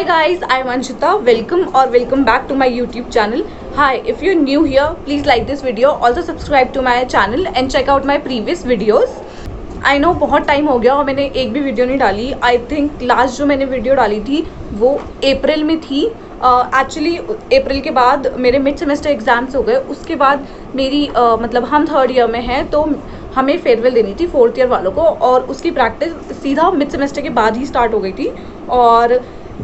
Hi guys, I'm Anshita. Welcome back to my YouTube channel. Hi, if you're new here, please like this video. Also subscribe to my channel and check out my previous videos. I know बहुत time हो गया और मैंने एक भी video नहीं डाली. I think last जो मैंने वीडियो डाली थी वो अप्रैल में थी. एक्चुअली अप्रैल के बाद मेरे मिड सेमेस्टर एग्ज़ाम्स हो गए. उसके बाद मेरी मतलब हम थर्ड ईयर में हैं तो हमें फेयरवेल देनी थी फोर्थ ईयर वालों को, और उसकी प्रैक्टिस सीधा मिड सेमेस्टर के बाद ही स्टार्ट हो गई थी. और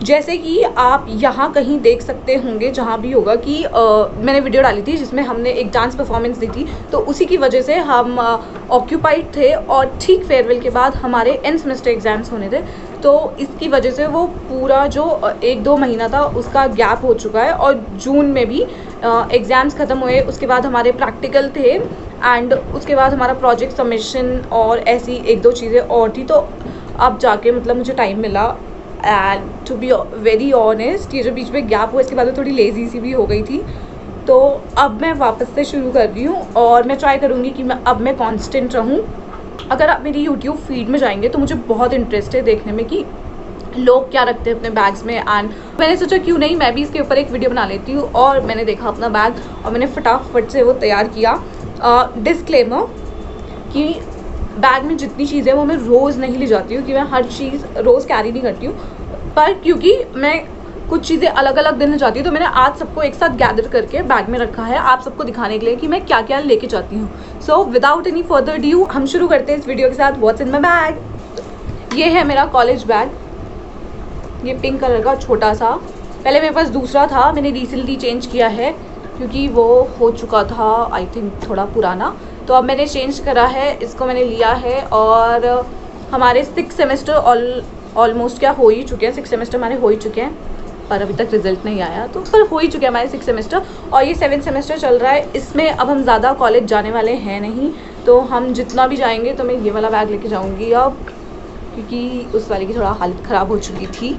जैसे कि आप यहाँ कहीं देख सकते होंगे जहाँ भी होगा कि मैंने वीडियो डाली थी जिसमें हमने एक डांस परफॉर्मेंस दी थी, तो उसी की वजह से हम ऑक्यूपाइड थे. और ठीक फेयरवेल के बाद हमारे एंड सेमेस्टर एग्ज़ाम्स होने थे, तो इसकी वजह से वो पूरा जो 1-2 महीना था उसका गैप हो चुका है. और जून में भी एग्ज़ाम्स ख़त्म हुए, उसके बाद हमारे प्रैक्टिकल थे एंड उसके बाद हमारा प्रोजेक्ट सबमिशन और ऐसी 1-2 चीज़ें और थी. तो अब जाके मतलब मुझे टाइम मिला. And to be very honest, ये जो बीच में गैप हुआ इसके बाद थोड़ी लेज़ी सी भी हो गई थी. तो अब मैं वापस से शुरू कर रही हूँ और मैं ट्राई करूँगी कि मैं कांस्टेंट रहूँ. अगर आप मेरी यूट्यूब फीड में जाएंगे तो मुझे बहुत इंटरेस्ट है देखने में कि लोग क्या रखते हैं अपने बैग्स में. एंड मैंने सोचा क्यों नहीं मैं भी इसके ऊपर एक वीडियो बना लेती हूँ. और मैंने देखा अपना बैग और मैंने फटाफट से वो तैयार किया. डिस्क्लेमर कि बैग में जितनी चीज़ें वो मैं रोज़ नहीं ले जाती हूँ, कि मैं हर चीज़ रोज़ कैरी नहीं करती हूँ, पर क्योंकि मैं कुछ चीज़ें अलग अलग दिन ले जाती हूँ तो मैंने आज सबको एक साथ गैदर करके बैग में रखा है आप सबको दिखाने के लिए कि मैं क्या क्या लेके जाती हूँ. So without any further due हम शुरू करते हैं इस वीडियो के साथ. What's in my bag. ये है मेरा कॉलेज बैग. ये पिंक कलर का छोटा सा. पहले मेरे पास दूसरा था, मैंने रिसेंटली चेंज किया है क्योंकि वो हो चुका था आई थिंक थोड़ा पुराना. तो अब मैंने चेंज करा है, इसको मैंने लिया है. और हमारे 6 सेमेस्टर ऑलमोस्ट क्या हो ही चुके हैं. 6 सेमेस्टर हमारे हो ही चुके हैं पर अभी तक रिजल्ट नहीं आया, तो सर हो ही चुके हैं हमारे 6 सेमेस्टर. और ये 7 सेमेस्टर चल रहा है. इसमें अब हम ज़्यादा कॉलेज जाने वाले हैं नहीं, तो हम जितना भी जाएंगे तो मैं ये वाला बैग लेके जाऊँगी अब, क्योंकि उस वाले की थोड़ा हालत ख़राब हो चुकी थी.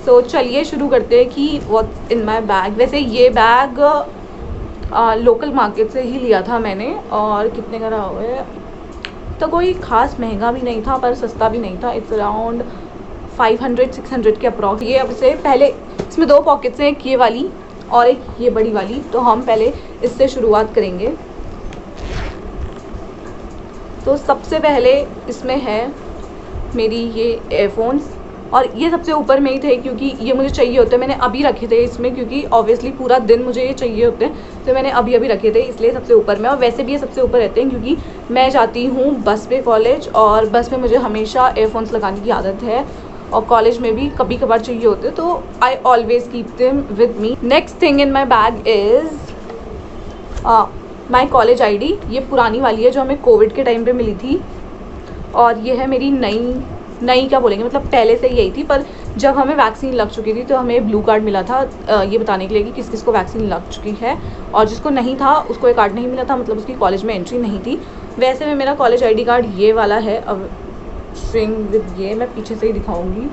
तो चलिए शुरू करते हैं कि व्हाट इन माई बैग. वैसे ये बैग लोकल मार्केट से ही लिया था मैंने. और कितने का रहा हुआ है, तो कोई ख़ास महंगा भी नहीं था पर सस्ता भी नहीं था. इट्स अराउंड 500-600 के अप्रॉक्स. ये अब से पहले इसमें 2 पॉकेट्स हैं, एक ये वाली और एक ये बड़ी वाली. तो हम पहले इससे शुरुआत करेंगे. तो सबसे पहले इसमें है मेरी ये एयरफोन्स, और ये सबसे ऊपर में ही थे क्योंकि ये मुझे चाहिए होते हैं. मैंने अभी रखे थे इसमें क्योंकि ऑब्वियसली पूरा दिन मुझे ये चाहिए होते हैं, तो मैंने अभी रखे थे इसलिए सबसे ऊपर में. और वैसे भी ये सबसे ऊपर रहते हैं क्योंकि मैं जाती हूँ बस पे कॉलेज, और बस में मुझे हमेशा एयरफोन्स लगाने की आदत है. और कॉलेज में भी कभी कभार चाहिए होते हैं, तो I always keep them with me. Next thing in my bag is my college ID. ये पुरानी वाली है जो हमें कोविड के टाइम पे मिली थी. और ये है मेरी नई क्या बोलेंगे, मतलब पहले से यही थी, पर जब हमें वैक्सीन लग चुकी थी तो हमें ब्लू कार्ड मिला था ये बताने के लिए कि किस किस को वैक्सीन लग चुकी है. और जिसको नहीं था उसको ये कार्ड नहीं मिला था, मतलब उसकी कॉलेज में एंट्री नहीं थी. वैसे में मेरा कॉलेज ID कार्ड ये वाला है. अब स्ट्रिंग विद ये मैं पीछे से ही दिखाऊंगी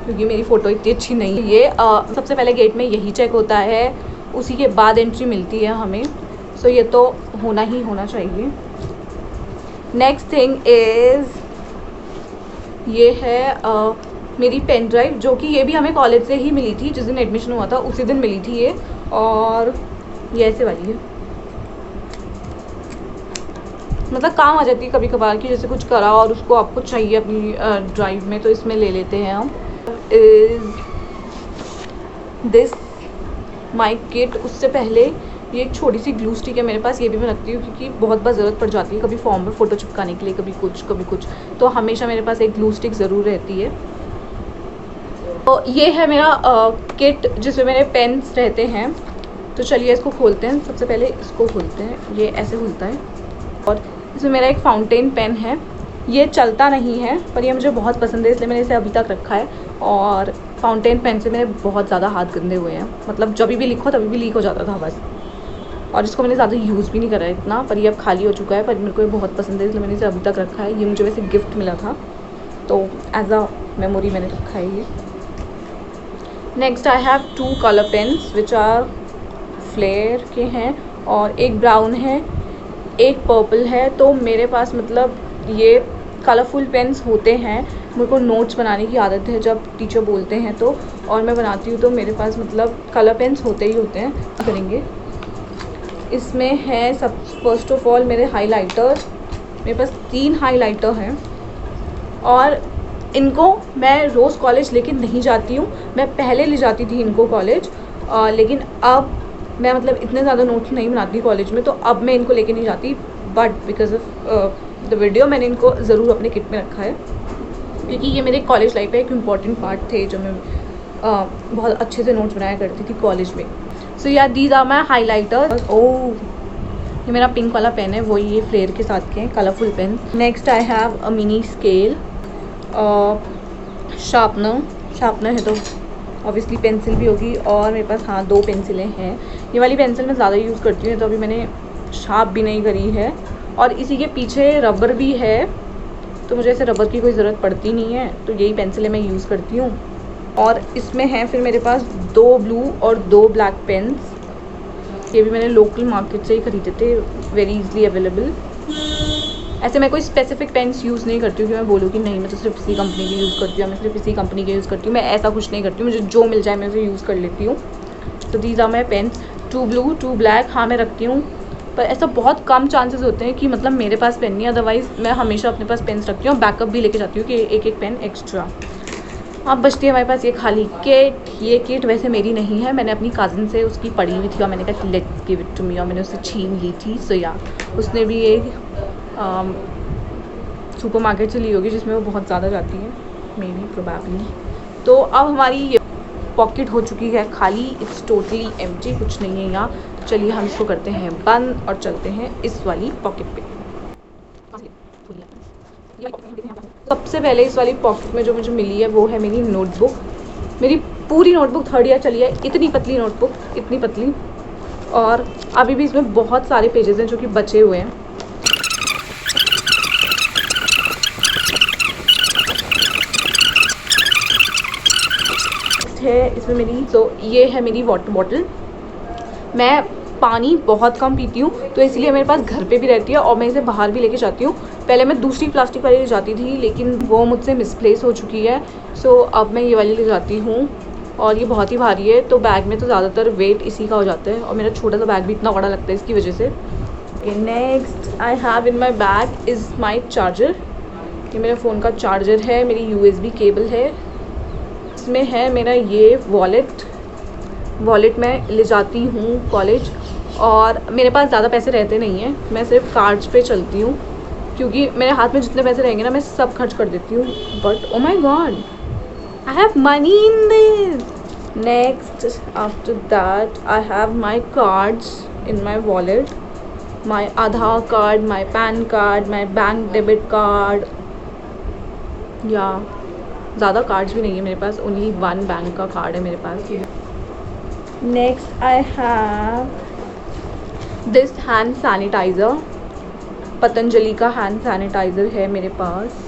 क्योंकि मेरी फ़ोटो इतनी अच्छी नहीं है. ये सबसे पहले गेट में यही चेक होता है, उसी के बाद एंट्री मिलती है हमें. सो ये तो होना ही होना चाहिए. नेक्स्ट थिंग इज़ ये है मेरी पेन ड्राइव, जो कि ये भी हमें कॉलेज से ही मिली थी. जिस दिन एडमिशन हुआ था उसी दिन मिली थी ये. और ये ऐसे वाली है, मतलब काम आ जाती है कभी कभार की, जैसे कुछ करा और उसको आपको चाहिए अपनी ड्राइव में, तो इसमें ले लेते हैं हम. Is this my kit. उससे पहले ये एक छोटी सी ग्लू स्टिक है मेरे पास, ये भी मैं रखती हूँ क्योंकि बहुत बार ज़रूरत पड़ जाती है, कभी फॉर्म में फ़ोटो चिपकाने के लिए, कभी कुछ, तो हमेशा मेरे पास एक ग्लू स्टिक ज़रूर रहती है. तो ये है मेरा किट जिसमें मेरे पेन्स रहते हैं. तो चलिए इसको खोलते हैं. सबसे पहले इसको खोलते हैं, ये ऐसे खुलता है. और इसमें मेरा एक फाउंटेन पेन है. ये चलता नहीं है पर ये मुझे बहुत पसंद है, इसलिए मैंने इसे अभी तक रखा है. और फाउंटेन पेन से मेरे बहुत ज़्यादा हाथ गंदे हुए हैं, मतलब जब भी लिखो तभी भी लीक हो जाता था बस. और इसको मैंने ज़्यादा यूज़ भी नहीं करा है इतना, पर ये अब खाली हो चुका है. पर मेरे को ये बहुत पसंद है इसलिए मैंने इसे अभी तक रखा है. ये मुझे वैसे गिफ्ट मिला था, तो एज अ मेमोरी मैंने रखा है ये. Next I have 2 colour pens which are Flair के हैं, और एक ब्राउन है एक पर्पल है. तो मेरे पास मतलब ये कलरफुल पेन्स होते हैं. मेरे को नोट्स बनाने की आदत है, जब टीचर बोलते हैं तो और मैं बनाती हूँ तो मेरे पास मतलब कलर पेन्स होते ही होते हैं। करेंगे इसमें है सब फर्स्ट ऑफ ऑल मेरे हाइलाइटर। मेरे पास 3 हाइलाइटर हैं और इनको मैं रोज़ कॉलेज लेके नहीं जाती हूँ। मैं पहले ले जाती थी इनको कॉलेज, लेकिन अब मैं मतलब इतने ज़्यादा नोट्स नहीं बनाती कॉलेज में, तो अब मैं इनको लेके नहीं जाती। But because of the video मैंने इनको ज़रूर अपने किट में रखा है, क्योंकि ये मेरे कॉलेज लाइफ का एक इम्पॉर्टेंट पार्ट थे जो मैं बहुत अच्छे से नोट्स बनाया करती थी कॉलेज में। सो या दीज आर माई हाईलाइटर। ओह, ये मेरा पिंक वाला पेन है, वो ये फ्लेयर के साथ के colourful pen. Next I have a mini scale, sharpener है तो ऑब्वियसली पेंसिल भी होगी, और मेरे पास हाँ 2 पेंसिलें हैं। ये वाली पेंसिल मैं ज़्यादा यूज़ करती हूँ, तो अभी मैंने शार्प भी नहीं करी है। और इसी के पीछे रबर भी है, तो मुझे ऐसे रबर की कोई ज़रूरत पड़ती नहीं है, तो यही पेंसिलें मैं यूज़ करती हूँ। और इसमें हैं फिर मेरे पास 2 ब्लू और 2 ब्लैक पेन्स। ये भी मैंने लोकल मार्केट से ही ख़रीदे थे, वेरी इजीली अवेलेबल। ऐसे मैं कोई स्पेसिफिक पेन्स यूज़ नहीं करती हूँ कि मैं बोलूँ कि नहीं मैं तो सिर्फ इसी कंपनी के यूज़ करती हूँ, मैं सिर्फ इसी कंपनी के यूज़ करती हूँ। मैं ऐसा कुछ नहीं करती हूँ, मुझे जो मिल जाए मैं उसे यूज़ कर लेती हूँ। तो these are my pens, 2 blue 2 black. हाँ मैं रखती हूँ, पर ऐसा बहुत कम चांसेस होते हैं कि मतलब मेरे पास पेन नहीं है, अदरवाइज़ मैं हमेशा अपने पास पेन्स रखती हूँ। बैकअप भी लेके जाती हूँ कि एक पेन एक्स्ट्रा। अब बचती है हमारे पास ये खाली किट। ये किट वैसे मेरी नहीं है, मैंने अपनी कज़न से उसकी पड़ी हुई थी और मैंने कहा let's give it to me, और मैंने उससे छीन ली थी। सो या उसने भी एक सुपर मार्केट से ली होगी जिसमें वो बहुत ज़्यादा जाती है, मे बी प्रोबेबली। तो अब हमारी ये पॉकेट हो चुकी है खाली, इट्स टोटली एम्प्टी, कुछ नहीं है यहाँ। चलिए हम इसको करते हैं बंद और चलते हैं इस वाली पॉकेट पे। सबसे पहले इस वाली पॉकेट में जो मुझे मिली है वो है मेरी नोटबुक। मेरी पूरी नोटबुक 3rd ईयर चली है, इतनी पतली नोटबुक, इतनी पतली, और अभी भी इसमें बहुत सारे पेजेस हैं जो कि बचे हुए हैं। है इसमें मेरी, तो ये है मेरी वाटर बॉटल। मैं पानी बहुत कम पीती हूँ, तो इसलिए मेरे पास घर पे भी रहती है और मैं इसे बाहर भी लेके जाती हूँ। पहले मैं दूसरी प्लास्टिक वाली ले जाती थी, लेकिन वो मुझसे मिसप्लेस हो चुकी है, सो अब मैं ये वाली ले जाती हूँ। और ये बहुत ही भारी है, तो बैग में तो ज़्यादातर वेट इसी का हो जाता है, और मेरा छोटा सा बैग भी इतना बड़ा लगता है इसकी वजह से। Next I have in my bag is my charger. ये मेरे फ़ोन का चार्जर है, मेरी USB केबल है। इसमें है मेरा ये वॉलेट मैं ले जाती हूँ कॉलेज, और मेरे पास ज़्यादा पैसे रहते नहीं हैं, मैं सिर्फ कार्ड्स पे चलती हूँ, क्योंकि मेरे हाथ में जितने पैसे रहेंगे ना मैं सब खर्च कर देती हूँ। But oh my God, I have money in this. Next after that I have my cards in my wallet, my Aadhaar card, my PAN card, my bank debit card, या ज़्यादा कार्ड्स भी नहीं है मेरे पास, ओनली 1 बैंक का card है मेरे पास। Next I have this hand sanitiser, Patanjali का हैंड सैनिटाइज़र है मेरे पास।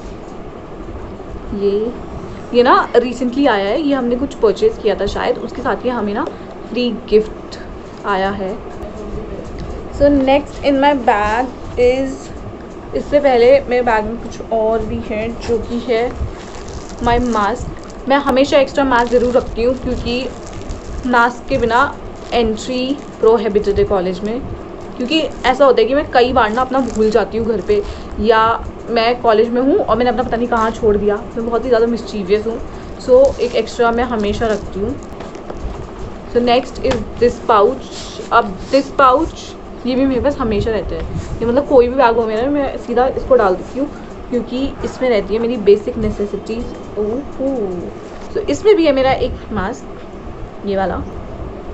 ये ना रिसेंटली आया है, ये हमने कुछ परचेज़ किया था शायद, उसके साथ ये हमें ना फ्री गिफ्ट आया है। So next in my bag is, इससे पहले मेरे बैग में कुछ और भी है जो कि है माई मास्क। मैं हमेशा एक्स्ट्रा मास्क ज़रूर रखती हूँ, क्योंकि मास्क के बिना एंट्री प्रोहिबिटेड है कॉलेज में। क्योंकि ऐसा होता है कि मैं कई बार ना अपना भूल जाती हूँ घर पे, या मैं कॉलेज में हूँ और मैंने अपना पता नहीं कहाँ छोड़ दिया। मैं बहुत ही ज़्यादा मिस्चीवियस हूँ, सो एक एक्स्ट्रा मैं हमेशा रखती हूँ। So next is this pouch. अब दिस पाउच ये भी मेरे पास हमेशा रहते हैं, ये मतलब कोई भी बैग हो मेरा मैं सीधा इसको डाल देती हूँ, क्योंकि इसमें रहती है मेरी बेसिक नेसेसिटीज़। सो इसमें भी है मेरा एक मास्क, ये वाला।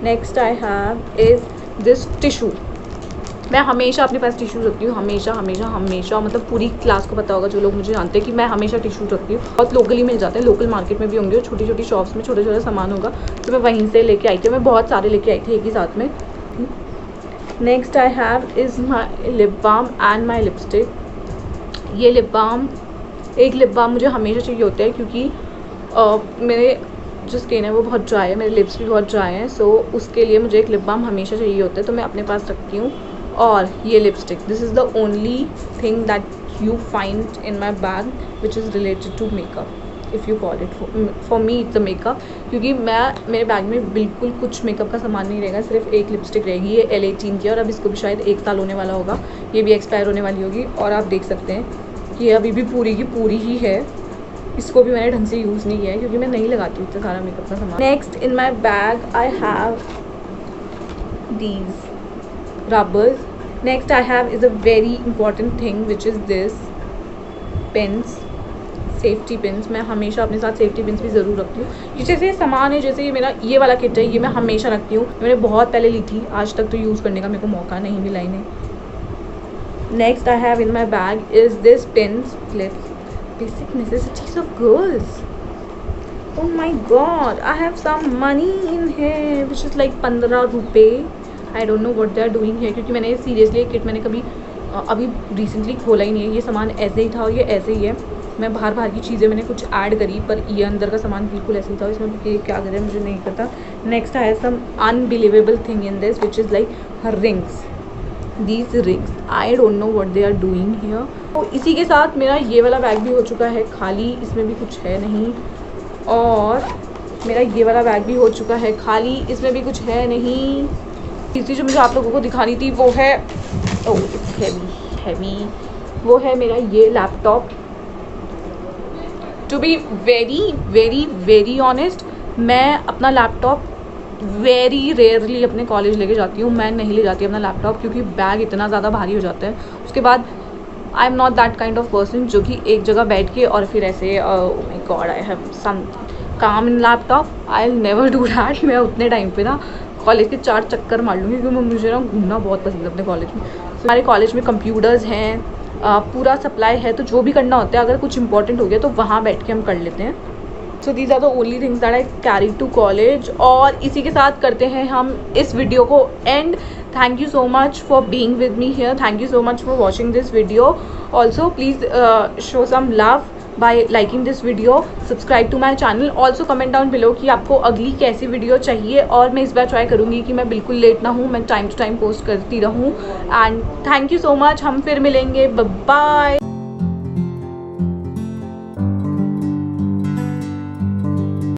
Next I have is this tissue. मैं हमेशा अपने पास टिशू रखती हूँ, हमेशा हमेशा हमेशा, मतलब पूरी क्लास को पता होगा, जो लोग मुझे जानते हैं कि मैं हमेशा टिशू रखती हूँ। बहुत लोकली मिल जाते हैं, लोकल मार्केट में भी होंगे, और छोटी छोटी शॉप्स में छोटा छोटा सामान होगा, तो मैं वहीं से लेके आई थी। मैं बहुत सारे लेके आई थी एक ही साथ में। Next I have is my lip balm and my lipstick. ये लिप बाम, एक लिप बाम मुझे हमेशा चाहिए होता है, क्योंकि मेरे जो स्किन है वो बहुत ड्राई है, मेरे लिप्स भी बहुत ड्राई हैं, सो उसके लिए मुझे एक लिप बाम हमेशा चाहिए होता है, तो मैं अपने पास रखती हूँ। और ये lipstick, this is the only thing that you find in my bag which is related to makeup. If you call it. For me it's a makeup, क्योंकि मेरे बैग में बिल्कुल कुछ मेकअप का सामान नहीं रहेगा, सिर्फ एक लिपस्टिक रहेगी। ये L18 की है और अब इसको भी शायद 1 साल होने वाला होगा, ये भी एक्सपायर होने वाली होगी। और आप देख सकते हैं कि ये अभी भी पूरी की पूरी ही है, इसको भी मैंने ढंग से यूज़ नहीं किया है क्योंकि मैं नहीं लगाती हूँ इतना सारा मेकअप का सामान। Next in my bag I have these rubbers. Next I have is a very important thing which is this pins, safety pins. मैं हमेशा अपने साथ सेफ्टी पिन्स भी ज़रूर रखती हूँ। जैसे सामान है, जैसे ये मेरा ये वाला किट है, ये मैं हमेशा रखती हूँ। मैंने बहुत पहले ली थी, आज तक तो यूज़ करने का मेरे को मौका नहीं मिला इन्हें। Next I have in my bag is this pins clips, basic necessities of girls. Oh my god, I have some money in here which is like 15 रुपये। I don't know what they are doing here, क्योंकि मैंने seriously kit मैंने कभी अभी recently खोला ही नहीं है। ये सामान ऐसे ही था और ये ऐसे ही है। मैं बाहर की चीज़ें मैंने कुछ ऐड करी, पर ये अंदर का सामान बिल्कुल ऐसे ही था। इसमें ये क्या करें मुझे नहीं पता। Next I have some unbelievable thing in this which is like rings, these rings. I don't know what they are doing here. तो इसी के साथ मेरा ये वाला बैग भी हो चुका है खाली, इसमें भी कुछ है नहीं। और मेरा ये वाला बैग भी हो चुका है खाली, इसमें भी कुछ है नहीं। तीसरी जो मुझे आप लोगों को दिखानी थी वो है, ओह इट्स हैवी, वो है मेरा ये laptop. To be very very very honest, मैं अपना लैपटॉप वेरी रेयरली अपने कॉलेज लेके जाती हूँ। मैं नहीं ले जाती अपना लैपटॉप क्योंकि बैग इतना ज़्यादा भारी हो जाता है। उसके बाद I am not that kind of person जो कि एक जगह बैठ के और फिर ऐसे my God I have some काम in laptop, I will never do that. मैं उतने टाइम पे ना कॉलेज के 4 चक्कर मार लूँगी क्योंकि मुझे ना घूमना बहुत पसंद है अपने कॉलेज में। हमारे कॉलेज में कंप्यूटर्स हैं, पूरा सप्लाई है, तो जो भी करना होता है अगर कुछ इंपॉर्टेंट हो गया तो वहाँ बैठ के हम कर लेते हैं। So these are the only things that I carry to college. और इसी के साथ करते हैं हम इस वीडियो को and. Thank you so much for being with me here. Thank you so much for watching this video. Also, please show some love by liking this video. Subscribe to my channel. Also, comment down below कि आपको अगली कैसी video चाहिए, और मैं इस बार try करूँगी कि मैं बिल्कुल लेट ना हूँ, मैं टाइम टू टाइम पोस्ट करती रहूँ। And thank you so much. हम फिर मिलेंगे। Bye bye.